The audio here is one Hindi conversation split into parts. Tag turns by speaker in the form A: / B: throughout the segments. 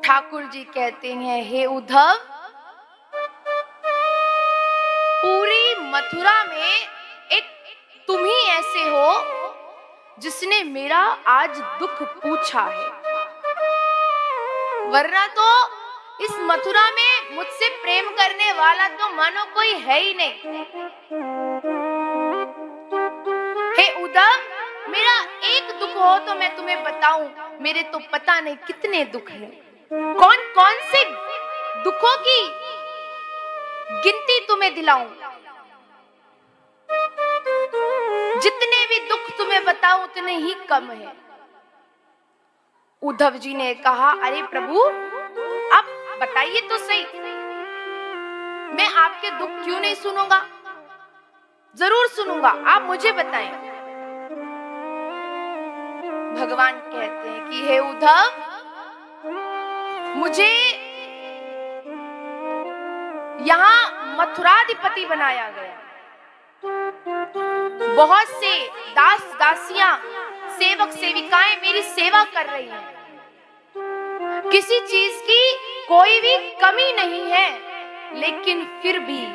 A: ठाकुर जी कहते हैं, हे उद्धव, पूरी मथुरा में एक तुम ही ऐसे हो जिसने मेरा आज दुख पूछा है, वरना तो इस मथुरा में मुझसे प्रेम करने वाला तो मानो कोई है ही नहीं। हे उद्धव, मेरा एक दुख हो तो मैं तुम्हें बताऊं, मेरे तो पता नहीं कितने दुख हैं। कौन कौन से दुखों की गिनती तुम्हें दिलाऊं? जितने भी दुख तुम्हें बताऊं उतने ही कम है। उद्धव जी ने कहा, अरे प्रभु, आप बताइए तो सही, मैं आपके दुख क्यों नहीं सुनूंगा? जरूर सुनूंगा, आप मुझे बताएं। भगवान कहते हैं कि हे उद्धव, मुझे यहाँ मथुराधिपति बनाया गया। बहुत से दास दासियां, सेवक सेविकाएं मेरी सेवा कर रही हैं। किसी चीज की कोई भी कमी नहीं है, लेकिन फिर भी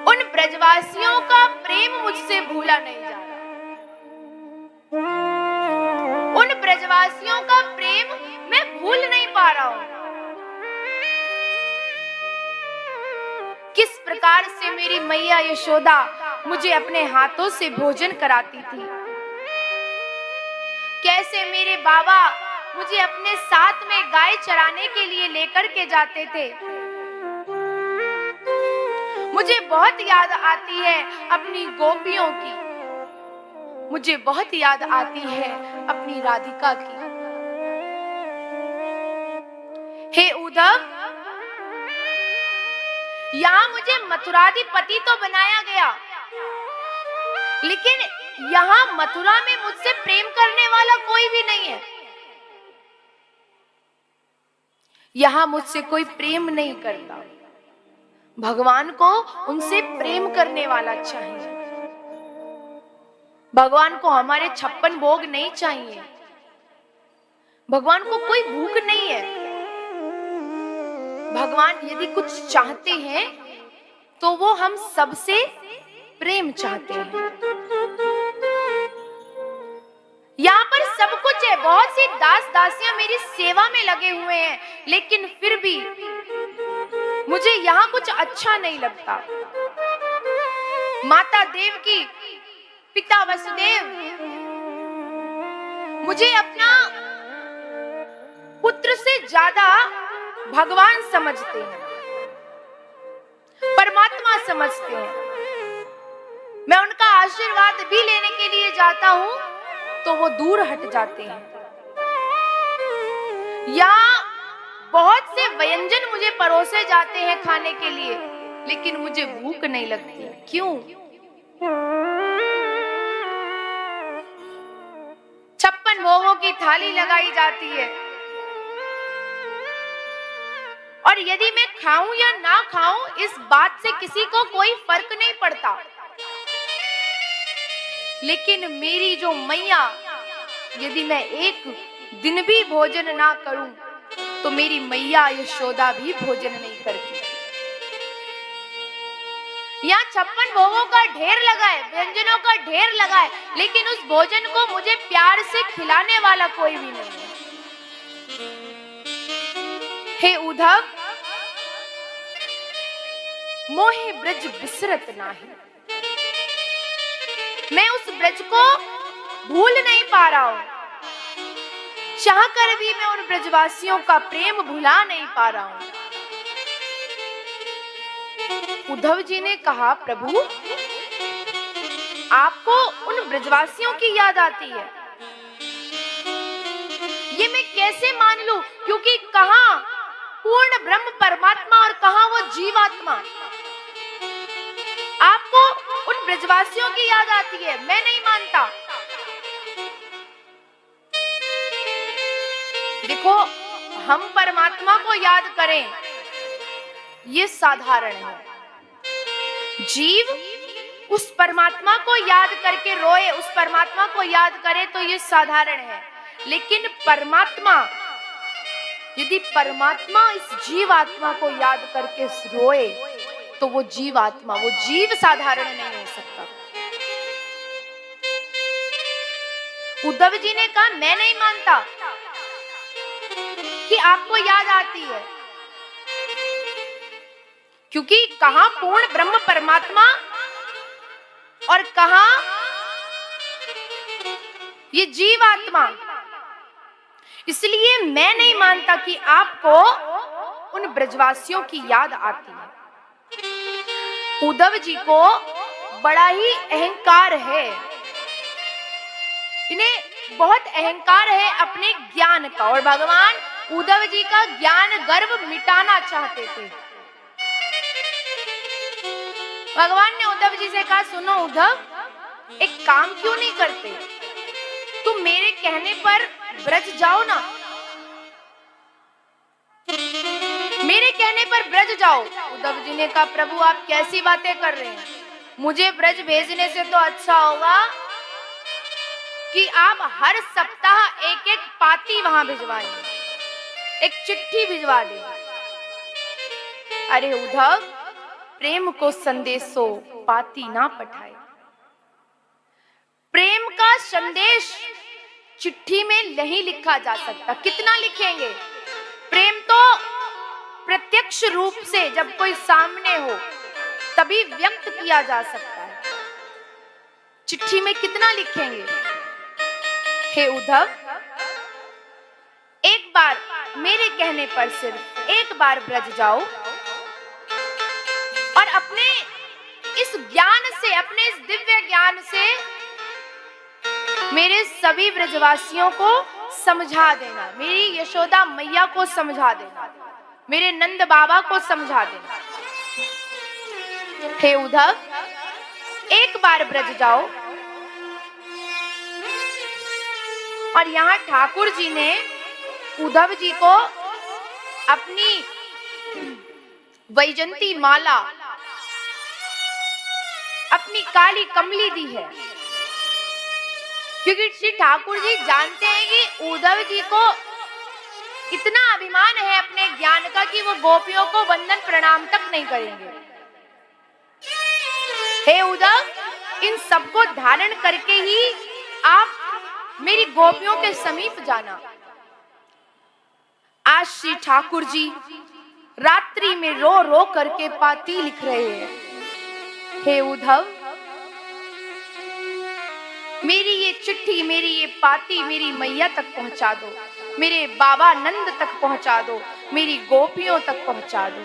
A: उन ब्रजवासियों का प्रेम मुझसे भूला नहीं जा रहा। उन ब्रजवासियों का प्रेम मैं भूल नहीं पा रहा हूं। किस प्रकार से मेरी मैया यशोदा मुझे अपने हाथों से भोजन कराती थी, कैसे मेरे बाबा मुझे अपने साथ में गाय चराने के लिए लेकर के जाते थे। मुझे बहुत याद आती है अपनी गोपियों की, मुझे बहुत याद आती है अपनी राधिका की। हे उद्धव, यहाँ मुझे मथुराधिपति तो बनाया गया, लेकिन यहाँ मथुरा में मुझसे प्रेम करने वाला कोई भी नहीं है। यहाँ मुझसे कोई प्रेम नहीं करता। भगवान को उनसे प्रेम करने वाला चाहिए। भगवान को हमारे 56 भोग नहीं चाहिए। भगवान को कोई भूख नहीं है। भगवान यदि कुछ चाहते हैं तो वो हम सबसे प्रेम चाहते हैं। यहाँ पर सब कुछ है, बहुत सी दास दासियां मेरी सेवा में लगे हुए हैं, लेकिन फिर भी मुझे यहाँ कुछ अच्छा नहीं लगता। माता देवकी, पिता वसुदेव मुझे अपना पुत्र से ज्यादा भगवान समझते हैं, परमात्मा समझते हैं। मैं उनका आशीर्वाद भी लेने के लिए जाता हूं तो वो दूर हट जाते हैं। या बहुत से व्यंजन मुझे परोसे जाते हैं खाने के लिए, लेकिन मुझे भूख नहीं लगती। क्यों? 56 भोगों की थाली लगाई जाती है, और यदि मैं खाऊं या ना खाऊं इस बात से किसी को कोई फर्क नहीं पड़ता। लेकिन मेरी जो मैया, यदि मैं एक दिन भी भोजन ना करूं तो मेरी मैया यशोदा भी भोजन नहीं करती। यहाँ 56 भोगों का ढेर लगा है, व्यंजनों का ढेर लगा है, लेकिन उस भोजन को मुझे प्यार से खिलाने वाला कोई भी नहीं है। हे उद्धव, मोहे ब्रज बिसरत नाही, मैं उस ब्रज को भूल नहीं पा रहा हूं। चाहकर भी मैं उन ब्रजवासियों का प्रेम भुला नहीं पा रहा हूं। उद्धव जी ने कहा, प्रभु, आपको उन ब्रजवासियों की याद आती है, ये मैं कैसे मान लूं? क्योंकि कहां पूर्ण ब्रह्म परमात्मा और कहां वो जीवात्मा। आपको उन ब्रजवासियों की याद आती है, मैं नहीं मानता। देखो, हम परमात्मा को याद करें ये साधारण है। जीव उस परमात्मा को याद करके रोए, उस परमात्मा को याद करे तो ये साधारण है। लेकिन परमात्मा, यदि परमात्मा इस जीवात्मा को याद करके रोए तो वो जीवात्मा, वो जीव साधारण नहीं हो सकता। उद्धव जी ने कहा मैं नहीं मानता कि आपको याद आती है, क्योंकि कहां पूर्ण ब्रह्म परमात्मा और कहां ये जीवात्मा, इसलिए मैं नहीं मानता कि आपको उन ब्रजवासियों की याद आती है। उद्धव जी को बड़ा ही अहंकार है, इन्हें बहुत अहंकार है अपने ज्ञान का, और भगवान उद्धव जी का ज्ञान गर्व मिटाना चाहते थे। भगवान ने उद्धव जी से कहा सुनो उद्धव, एक काम क्यों नहीं करते, तुम मेरे कहने पर ब्रज जाओ ना, मेरे कहने पर ब्रज जाओ। उद्धव जी ने कहा प्रभु आप कैसी बातें कर रहे हैं, मुझे ब्रज भेजने से तो अच्छा होगा कि आप हर सप्ताह एक एक पाती वहां भिजवाएं, एक चिट्ठी भिजवा दें। अरे उद्धव, प्रेम को संदेशो पाती ना पठाए, प्रेम का संदेश चिट्ठी में नहीं लिखा जा सकता, कितना लिखेंगे। प्रेम तो प्रत्यक्ष रूप से जब कोई सामने हो तभी व्यक्त किया जा सकता है, चिट्ठी में कितना लिखेंगे। हे उद्धव, एक बार मेरे कहने पर सिर्फ एक बार ब्रज जाओ और अपने इस ज्ञान से, अपने इस दिव्य ज्ञान से मेरे सभी ब्रजवासियों को समझा देना, मेरी यशोदा मैया को समझा देना, मेरे नंद बाबा को समझा देना। हे उद्धव, एक बार ब्रज जाओ। और यहाँ ठाकुर जी ने उद्धव जी को अपनी वैजंती माला, अपनी काली कमली दी है, क्योंकि श्री ठाकुर जी जानते हैं कि उद्धव जी को इतना अभिमान है अपने ज्ञान का कि वो गोपियों को वंदन प्रणाम तक नहीं करेंगे। हे उद्धव, इन सबको धारण करके ही आप मेरी गोपियों के समीप जाना। आज श्री ठाकुर जी रात्रि में रो रो करके पाती लिख रहे हैं। हे उद्धव, मेरी ये चिट्ठी, मेरी ये पाती मेरी मैया तक पहुंचा दो, मेरे बाबा नंद तक पहुंचा दो, मेरी गोपियों तक पहुंचा दो।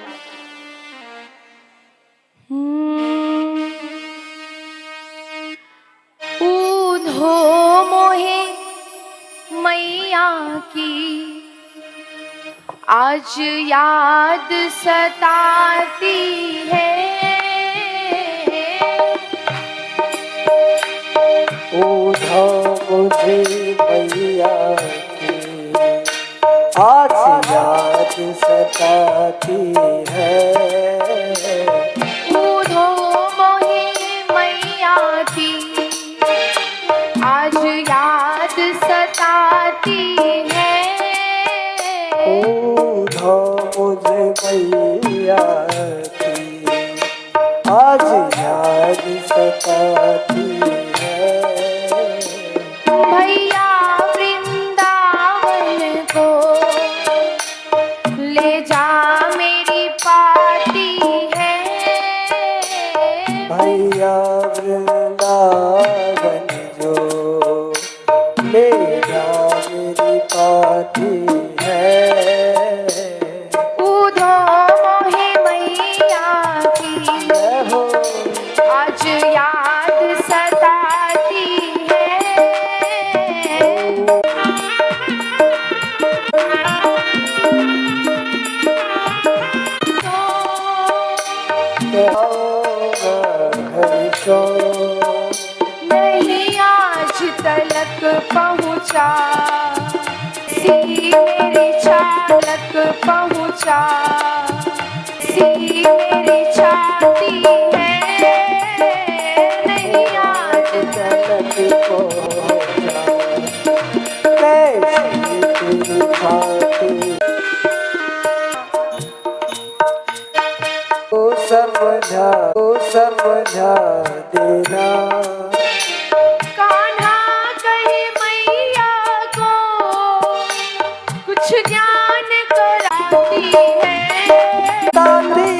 A: ऊधो मोहे मैया की आज याद सताती है,
B: ऊधो मुझे मैया की आज याद सताती है,
A: ऊधो मोहे मैया की आज याद सताती है,
B: ऊधो मुझे मैया की आज याद सताती है।
A: भैया वृंदावन को ले जा मेरी पाती है,
B: भैया वृंदावन जो ले जा मेरी पाती है,
A: ऊधो मोहे मैया की आज याद सताती है। नहीं आज तलक पहुँचा, सी मेरी चालक पहुँचा, सी मेरी छाती है, नहीं आज
B: तलक पहुँचा, कैसे समझा देना।
A: कान्हा कहे मैया को कुछ ज्ञान कराती है।